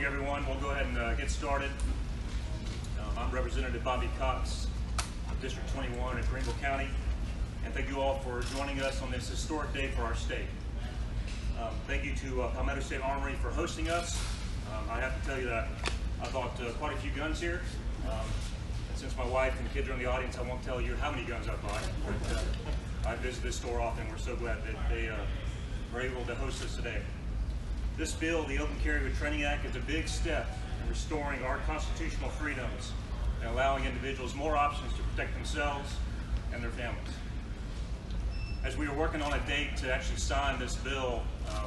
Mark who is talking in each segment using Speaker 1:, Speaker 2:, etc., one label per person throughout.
Speaker 1: Everyone, we'll go ahead and get started. I'm Representative Bobby Cox, District 21 in Greenville County, and thank you all for joining us on this historic day for our state. Thank you to Palmetto State Armory for hosting us. I have to tell you that I bought quite a few guns here. And since my wife and kids are in the audience, I won't tell you how many guns I bought. But I visit this store often. We're so glad that they were able to host us today. This bill, the Open Carry with Training Act, is a big step in restoring our constitutional freedoms and allowing individuals more options to protect themselves and their families. As we were working on a date to actually sign this bill,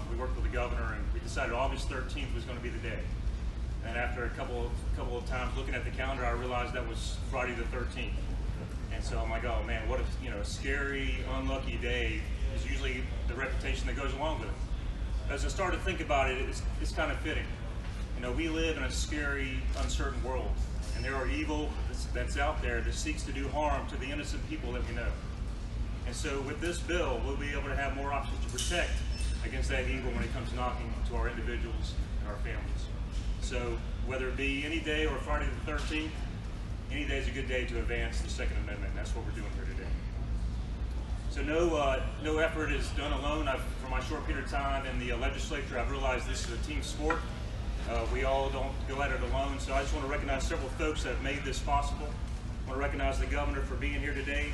Speaker 1: we worked with the governor and we decided August 13th was going to be the day. And after a couple of times looking at the calendar, I realized that was Friday the 13th. And so I'm like, oh man, what a scary, unlucky day is usually the reputation that goes along with it. As I started to think about it, it's kind of fitting. We live in a scary, uncertain world, and there are evil that's out there that seeks to do harm to the innocent people that we know. And so with this bill, we'll be able to have more options to protect against that evil when it comes knocking to our individuals and our families. So whether it be any day or Friday the 13th, any day is a good day to advance the Second Amendment, and that's what we're doing here today. So no effort is done alone. For my short period of time in the legislature, I've realized this is a team sport. We all don't go at it alone. So I just want to recognize several folks that have made this possible. I want to recognize the governor for being here today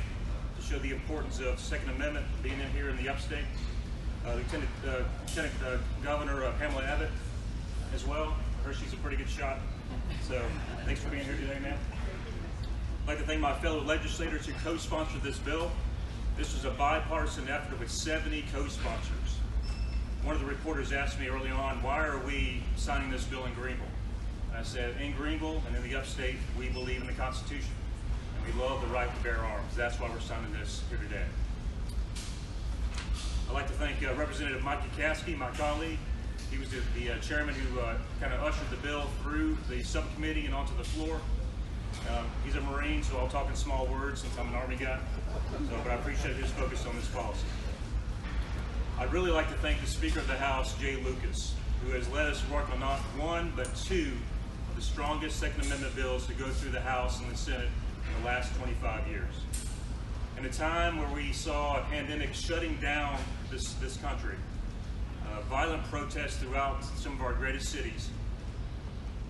Speaker 1: to show the importance of the Second Amendment, being in here in the upstate. Lieutenant Governor Pamela Abbott as well. I heard she's a pretty good shot. So thanks for being here today, ma'am. I'd like to thank my fellow legislators who co-sponsored this bill. This was a bipartisan effort with 70 co-sponsors. One of the reporters asked me early on, why are we signing this bill in Greenville? And I said, in Greenville and in the upstate, we believe in the Constitution. And we love the right to bear arms. That's why we're signing this here today. I'd like to thank Representative Mike Kakaski, my colleague. He was the chairman who kind of ushered the bill through the subcommittee and onto the floor. He's a Marine, so I'll talk in small words since I'm an Army guy. But I appreciate his focus on this policy. I'd really like to thank the Speaker of the House, Jay Lucas, who has led us work on not one, but two of the strongest Second Amendment bills to go through the House and the Senate in the last 25 years. In a time where we saw a pandemic shutting down this country, violent protests throughout some of our greatest cities,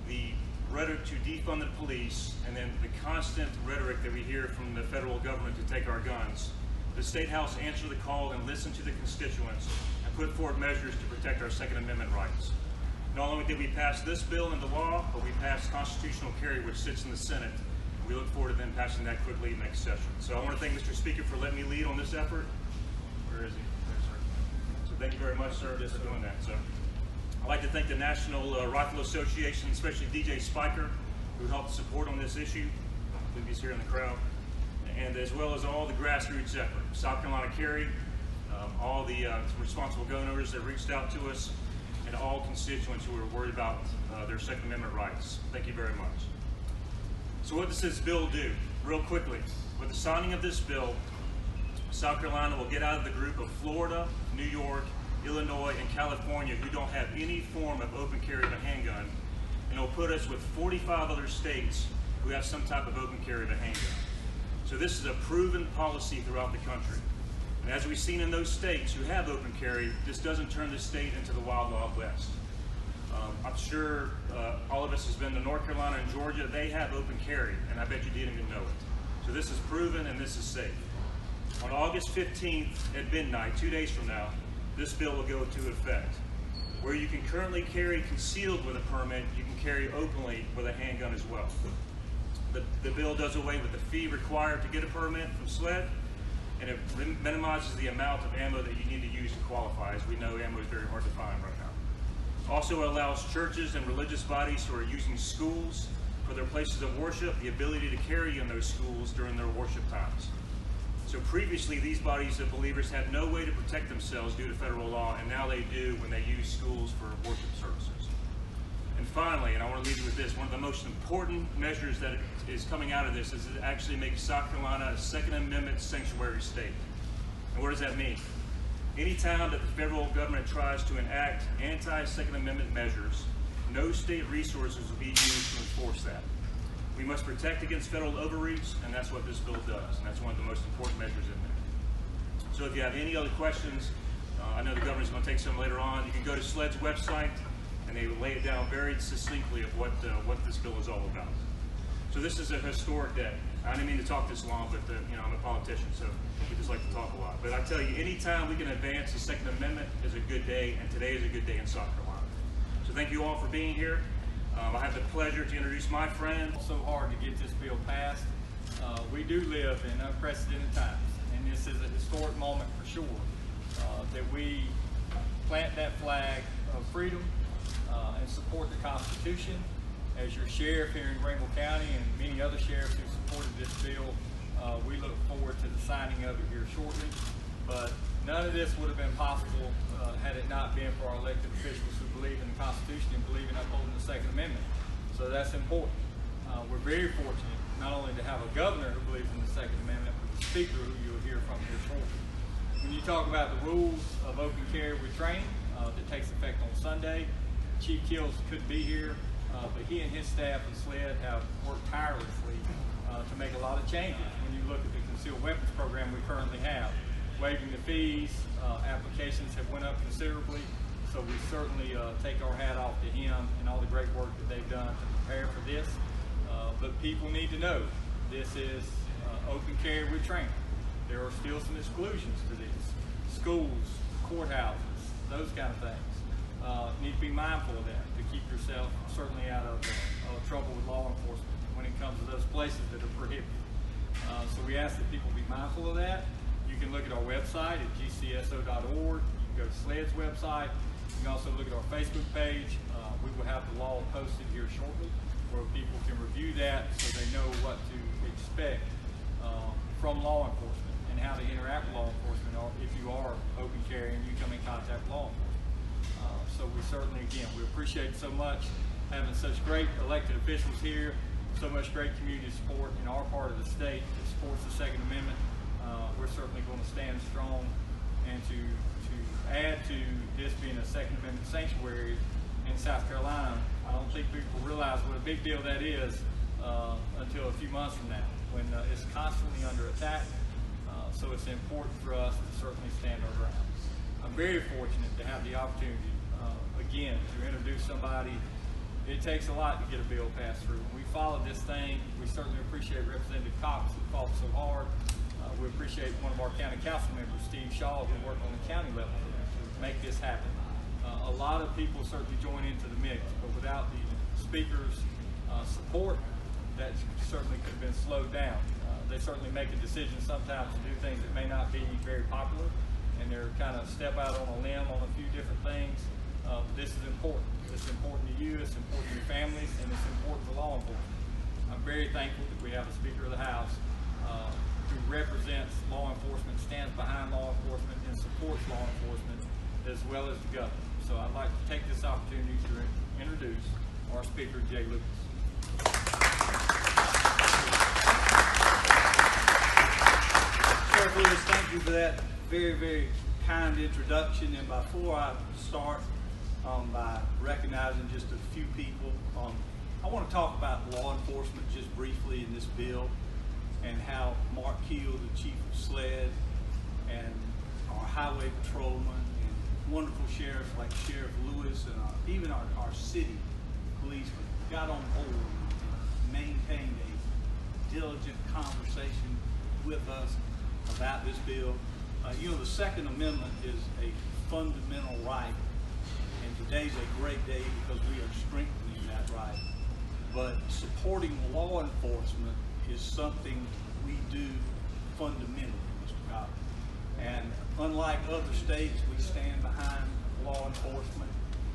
Speaker 1: the rhetoric to defund the police, and then the constant rhetoric that we hear from the federal government to take our guns, the State House answered the call and listened to the constituents and put forward measures to protect our Second Amendment rights. Not only did we pass this bill into law, but we passed constitutional carry, which sits in the Senate. We look forward to then passing that quickly next session. So I want to thank Mr. Speaker for letting me lead on this effort. Where is he? There's sir. So thank you very much, sir, just for doing that. So I'd like to thank the National Rifle Association, especially DJ Spiker, who helped support on this issue. I believe he's here in the crowd. And as well as all the grassroots effort. South Carolina Carry, all the responsible gun owners that reached out to us, and all constituents who were worried about their Second Amendment rights. Thank you very much. So what does this bill do? Real quickly, with the signing of this bill, South Carolina will get out of the group of Florida, New York, Illinois, and California who don't have any form of open carry of a handgun, and it'll put us with 45 other states who have some type of open carry of a handgun. So this is a proven policy throughout the country. And as we've seen in those states who have open carry, this doesn't turn the state into the wild, wild west. I'm sure all of us has been to North Carolina and Georgia. They have open carry, and I bet you didn't even know it. So this is proven and this is safe. On August 15th at midnight, 2 days from now, this bill will go into effect. Where you can currently carry concealed with a permit, you can carry openly with a handgun as well. The bill does away with the fee required to get a permit from SLED, and it minimizes the amount of ammo that you need to use to qualify, as we know ammo is very hard to find right now. Also, it allows churches and religious bodies who are using schools for their places of worship the ability to carry in those schools during their worship times. So previously, these bodies of believers had no way to protect themselves due to federal law, and now they do when they use schools for worship services. And finally, and I want to leave you with this, one of the most important measures that is coming out of this is to actually make South Carolina a Second Amendment sanctuary state. And what does that mean? Anytime that the federal government tries to enact anti-Second Amendment measures, no state resources will be used to enforce that. We must protect against federal overreach, and that's what this bill does, and that's one of the most important measures in there. So if you have any other questions, I know the governor's going to take some later on. You can go to SLED's website, and they lay it down very succinctly of what this bill is all about. So this is a historic day. I didn't mean to talk this long, but I'm a politician, so we just like to talk a lot. But I tell you, anytime we can advance the Second Amendment is a good day, and today is a good day in South Carolina. So thank you all for being here. I have the pleasure to introduce my friend.
Speaker 2: It's so hard to get this bill passed. We do live in unprecedented times, and this is a historic moment for sure, that we plant that flag of freedom and support the Constitution. As your sheriff here in Greenville County and many other sheriffs who supported this bill, we look forward to the signing of it here shortly. But none of this would have been possible had it not been for our elected officials who believe in the Constitution and believe in upholding the Second Amendment. So that's important. We're very fortunate not only to have a governor who believes in the Second Amendment, but the speaker who you'll hear from here shortly. When you talk about the rules of open carry with training that takes effect on Sunday, Chief Kills couldn't be here, but he and his staff and SLED have worked tirelessly to make a lot of changes. When you look at the concealed weapons program we currently have, waiving the fees, applications have went up considerably, so we certainly take our hat off to him and all the great work that they've done to prepare for this. But people need to know this is open carry with training. There are still some exclusions to this. Schools, courthouses, those kind of things. Need to be mindful of that to keep yourself certainly out of trouble with law enforcement when it comes to those places that are prohibited. So we ask that people be mindful of that. You can look at our website at gcso.org. You can go to SLED's website. You can also look at our Facebook page. We will have the law posted here shortly where people can review that so they know what to expect from law enforcement and how to interact with law enforcement, or if you are open carry and you come in contact with law enforcement. So we certainly, again, we appreciate so much having such great elected officials here, so much great community support in our part of the state that supports the Second Amendment. We're certainly going to stand strong, and to add to this being a Second Amendment sanctuary in South Carolina, I don't think people realize what a big deal that is until a few months from now, when it's constantly under attack. So it's important for us to certainly stand our ground. I'm very fortunate to have the opportunity, again, to introduce somebody. It takes a lot to get a bill passed through. When we followed this thing, we certainly appreciate Representative Cox, who fought so hard. We appreciate one of our county council members, Steve Shaw, who worked on the county level to make this happen. A lot of people certainly join into the mix, but without the speaker's support, that certainly could have been slowed down. They certainly make a decision sometimes to do things that may not be very popular, and they're kind of step out on a limb on a few different things. This is important. It's important to you, it's important to your families, and it's important to law enforcement. I'm very thankful that we have a Speaker of the House who represents law enforcement, stands behind law enforcement, and supports law enforcement, as well as the governor. So I'd like to take this opportunity to introduce our Speaker, Jay Lucas.
Speaker 3: Sheriff Lewis, thank you for that very, very kind introduction. And before I start by recognizing just a few people, I want to talk about law enforcement just briefly in this bill, and how Mark Keel, the chief of SLED, and our highway patrolmen, and wonderful sheriffs like Sheriff Lewis, and even our city policemen got on board and maintained a diligent conversation with us about this bill. The Second Amendment is a fundamental right, and today's a great day because we are strengthening that right. But supporting law enforcement is something we do fundamentally, Mr. Cox. And unlike other states, we stand behind law enforcement.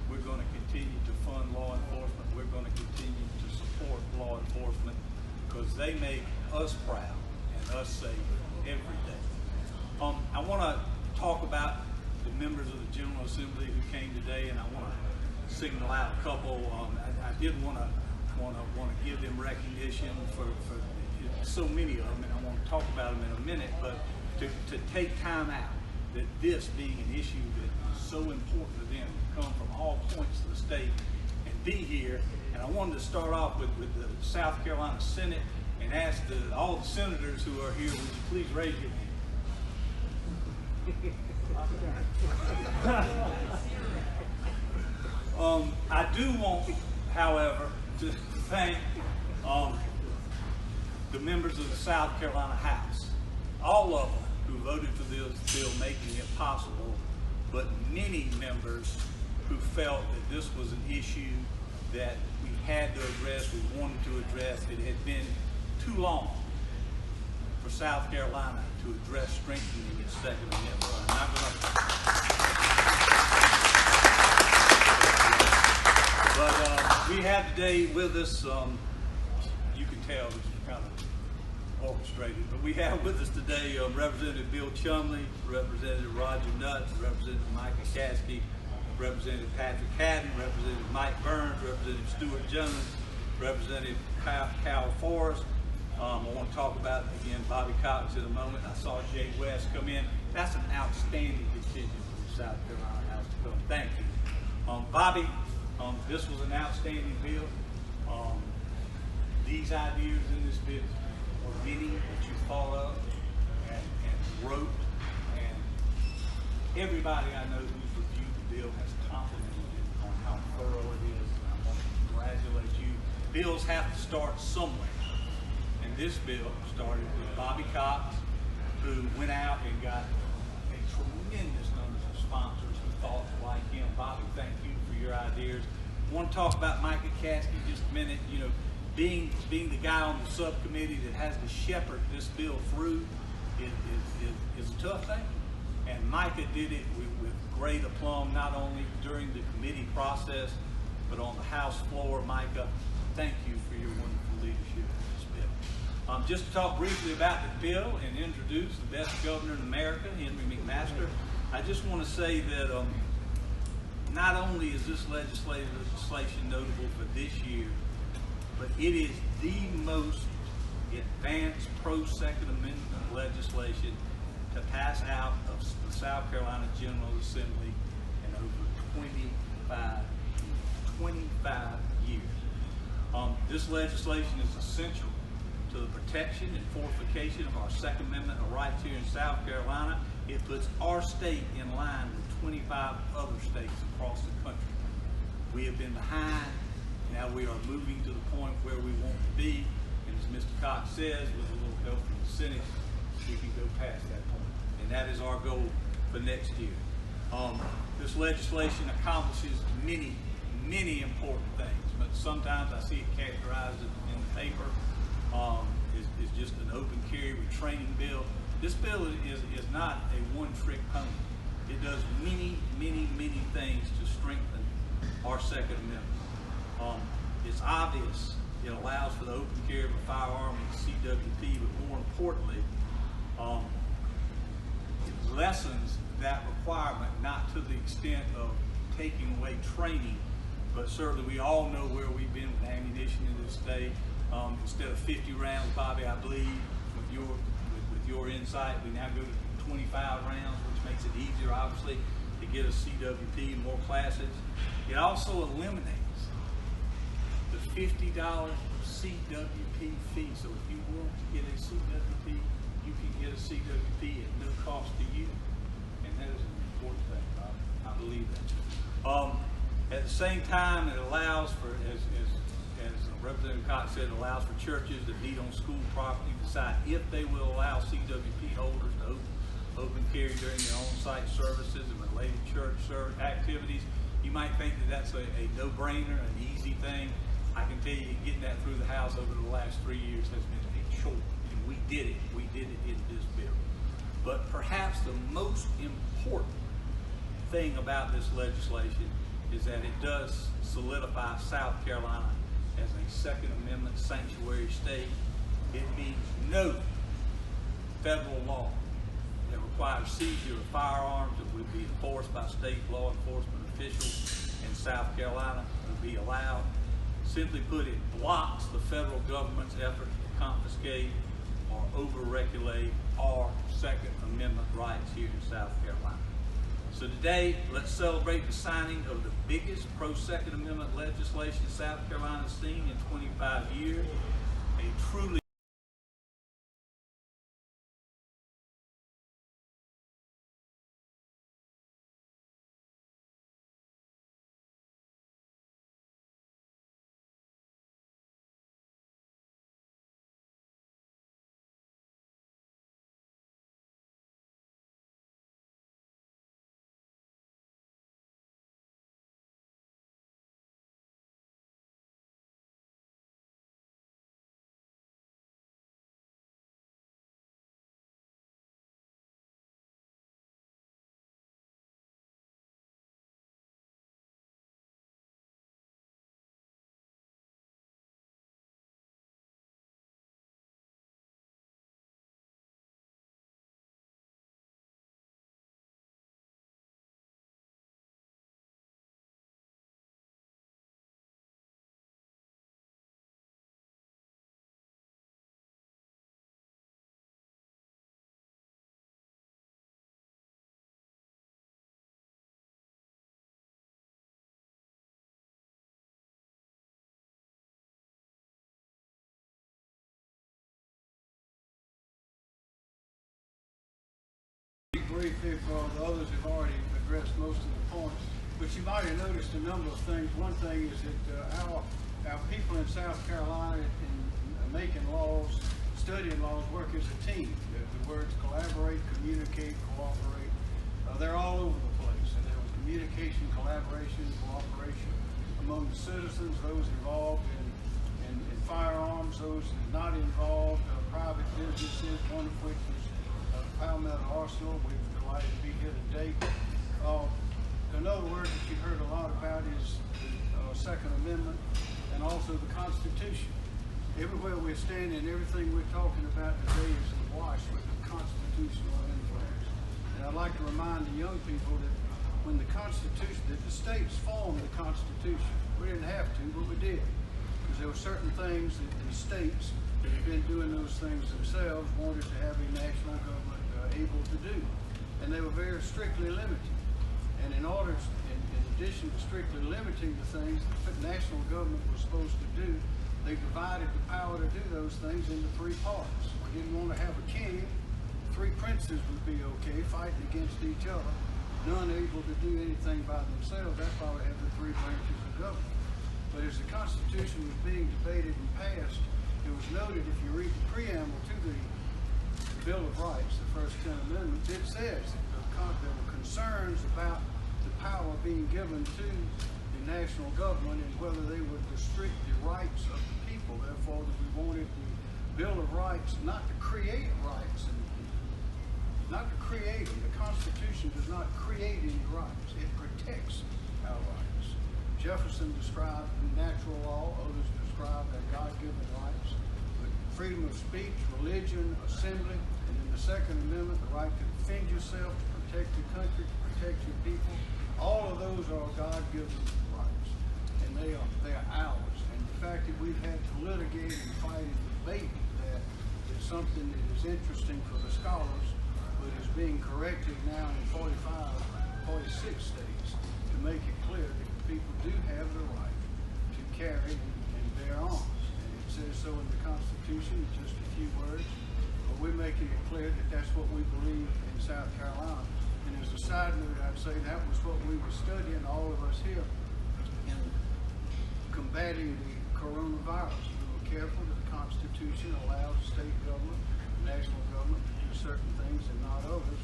Speaker 3: We're going to continue to fund law enforcement. We're going to continue to support law enforcement because they make us proud and us safe every day. I want to talk about the members of the General Assembly who came today, and I want to single out a couple. I did want to give them recognition for so many of them, and I want to talk about them in a minute. But to take time out, that this being an issue that is so important to them, to come from all points of the state and be here. And I wanted to start off with the South Carolina Senate and ask all the senators who are here, would you please raise your hand? I do want, however, to thank the members of the South Carolina House, all of them who voted for this bill, making it possible, but many members who felt that this was an issue that we had to address, we wanted to address. It had been too long for South Carolina to address strengthening its Second Amendment. I'm not going to. But we have today with us, you can tell this is kind of orchestrated, but we have with us today Representative Bill Chumley, Representative Roger Nutt, Representative Micah Caskey, Representative Patrick Haddon, Representative Mike Burns, Representative Stuart Jones, Representative Cal Forrest. I want to talk about, again, Bobby Cox in a moment. I saw Jay West come in. That's an outstanding decision for the South Carolina House to come. Thank you. Bobby, this was an outstanding bill. These ideas in this bill are many that you thought of and wrote. And everybody I know who's reviewed the bill has complimented it on how thorough it is. And I want to congratulate you. Bills have to start somewhere. And this bill started with Bobby Cox, who went out and got a tremendous number of sponsors who thought like him. Bobby, thank you for your ideas. I want to talk about Micah Caskey just a minute. You know, being the guy on the subcommittee that has to shepherd this bill through is a tough thing. And Micah did it with great aplomb, not only during the committee process, but on the House floor. Micah, thank you for your wonderful leadership in this bill. Just to talk briefly about the bill and introduce the best governor in America, Henry McMaster, I just want to say that not only is this legislation notable for this year, but it is the most advanced pro-Second Amendment legislation to pass out of the South Carolina General Assembly in over 25 years. This legislation is essential to the protection and fortification of our Second Amendment rights here in South Carolina. It puts our state in line with 25 other states across the country. We have been behind. Now we are moving to the point where we want to be. And as Mr. Cox says, with a little help from the Senate, we can go past that point. And that is our goal for next year. This legislation accomplishes many, many important things, but sometimes I see it characterized in the paper is just an open carry retraining bill. This bill is not a one-trick pony. It does many, many, many things to strengthen our Second Amendment. It's obvious it allows for the open carry of a firearm in CWP, but more importantly, it lessens that requirement, not to the extent of taking away training, but certainly we all know where we've been with ammunition in this state. Instead of 50 rounds, Bobby, I believe, with your insight, we now go to 25 rounds, which makes it easier, obviously, to get a CWP in more classes. It also eliminates the $50 CWP fee. So if you want to get a CWP, you can get a CWP at no cost to you. And that is an important thing, Bobby. I believe that. At the same time, it allows for, as Representative Cox said, it allows for churches that meet on school property to decide if they will allow CWP holders to open carry during their on-site services and related church activities. You might think that that's a no-brainer, an easy thing. I can tell you, getting that through the House over the last 3 years has been a chore, and we did it. We did it in this bill. But perhaps the most important thing about this legislation is that it does solidify South Carolina as a Second Amendment sanctuary state. It means no federal law that requires seizure of firearms that would be enforced by state law enforcement officials in South Carolina would be allowed. Simply put, it blocks the federal government's effort to confiscate or over-regulate our Second Amendment rights here in South Carolina. So today, let's celebrate the signing of the biggest pro-Second Amendment legislation South Carolina's seen in 25 years, a truly
Speaker 4: briefly, for the others have already addressed most of the points, but you might have noticed a number of things. One thing is that our people in South Carolina in making laws, studying laws, work as a team. The words collaborate, communicate, cooperate, they're all over the place. And there was communication, collaboration, cooperation among the citizens, those involved in firearms, those not involved, private businesses, one of which is Palmetto Arsenal. We're delighted to be here today. Another word that you heard a lot about is the Second Amendment and also the Constitution. Everywhere we're standing, everything we're talking about today is washed with the constitutional influence. And I'd like to remind the young people that when the Constitution, that the states formed the Constitution. We didn't have to, but we did. Because there were certain things that the states that have been doing those things themselves wanted to have a national government able to do. And they were very strictly limited. And in addition to strictly limiting the things that the national government was supposed to do, they divided the power to do those things into three parts. We didn't want to have a king. Three princes would be okay, fighting against each other, none able to do anything by themselves. That's why we have the three branches of government. But as the Constitution was being debated and passed, it was noted, if you read the preamble to the Bill of Rights, the first 10 amendments, it says that there were concerns about the power being given to the national government and whether they would restrict the rights of the people. Therefore, that we wanted the Bill of Rights not to create rights in the people, not to create them. The Constitution does not create any rights. It protects our rights. Jefferson described natural law, others described their God-given rights. But freedom of speech, religion, assembly, and in the Second Amendment, the right to defend yourself, to protect your country, to protect your people. All of those are God-given rights, and they are ours. And the fact that we've had to litigate and fight and debate that is something that is interesting for the scholars, but is being corrected now in 46 states to make it clear that people do have the right to carry and bear arms. And it says so in the Constitution, in just a few words, but we're making it clear that that's what we believe in South Carolina. And as a side note, I'd say that was what we were studying, all of us here, in combating the coronavirus. We were careful that the Constitution allows the state government, the national government to do certain things and not others,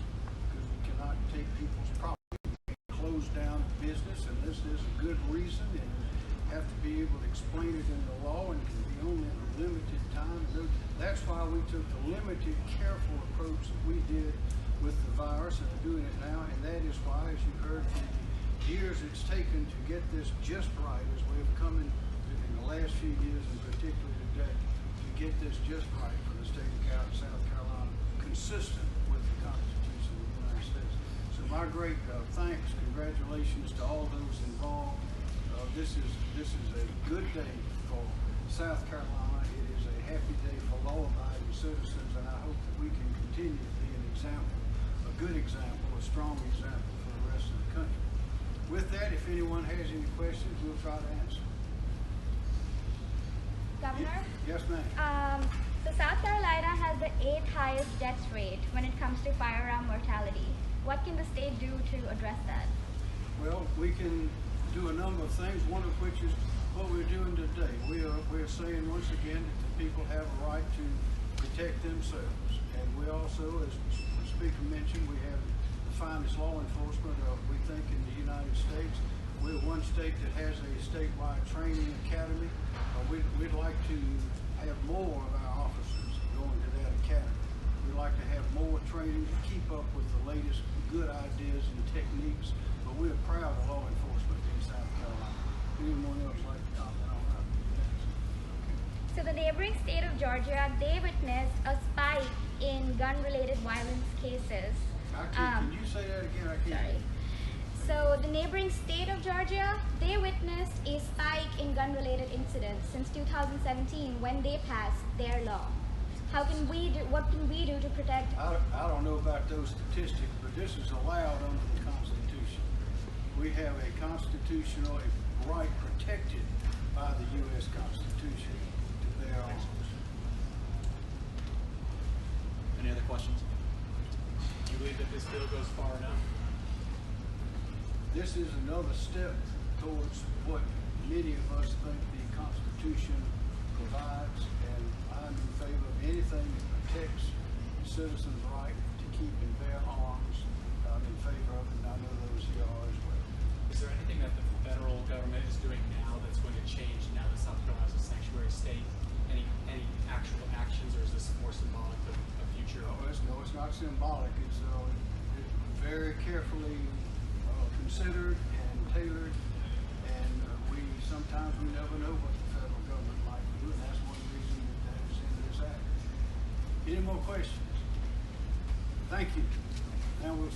Speaker 4: because we cannot take people's property. We can't close down business unless there's a good reason, and have to be able to explain it in the law, and can be only at a limited time. That's why we took the limited, careful approach that we did with the virus and are doing it now, and that is why, as you heard from the years it's taken to get this just right, as we have come in the last few years, and particularly today, to get this just right for the state of South Carolina, consistent with the Constitution of the United States. So my great thanks, congratulations to all those involved. This is a good day for South Carolina. It is a happy day for law-abiding citizens, and I hope that we can continue to be an example, a good example, a strong example for the rest of the country. With that, if anyone has any questions, we'll try to answer.
Speaker 5: Governor?
Speaker 4: Yes, ma'am.
Speaker 5: So South Carolina has the 8th highest death rate when it comes to firearm mortality. What can the state do to address that?
Speaker 4: Well, we can do a number of things, one of which is what we're doing today. We're saying once again that the people have a right to protect themselves. And we also, as the Speaker mentioned, we have the finest law enforcement, we think, in the United States. We're one state that has a statewide training academy. We'd like to have more of our officers going to that academy. We'd like to have more training to keep up with the latest good ideas and techniques. But we're proud of law enforcement in South Carolina. Anyone else like to comment on that?
Speaker 5: So the neighboring state of Georgia, they witnessed a spike in gun-related violence cases.
Speaker 4: Can you say that again? I can't.
Speaker 5: Sorry. So the neighboring state of Georgia, they witnessed a spike in gun-related incidents since 2017 when they passed their law. How can we do? What can we do to protect?
Speaker 4: I don't know about those statistics, but this is allowed under the Constitution. We have a constitutional right protected by the U.S. Constitution to bear arms.
Speaker 6: Any other questions? Do you believe that this bill goes far enough?
Speaker 4: This is another step towards what many of us think the Constitution provides, and I'm in favor of anything that protects citizens' right to keep and bear arms. I'm in favor of it, and I know those here are as well.
Speaker 6: Is there anything that the federal government is doing now that's going to change now that South Carolina is a sanctuary state? Any actual actions, or is this more symbolic of future?
Speaker 4: No, it's not symbolic. It's very carefully considered and tailored, and sometimes we never know what the federal government might do, and that's one reason that is in this act. Any more questions? Thank you. Now we'll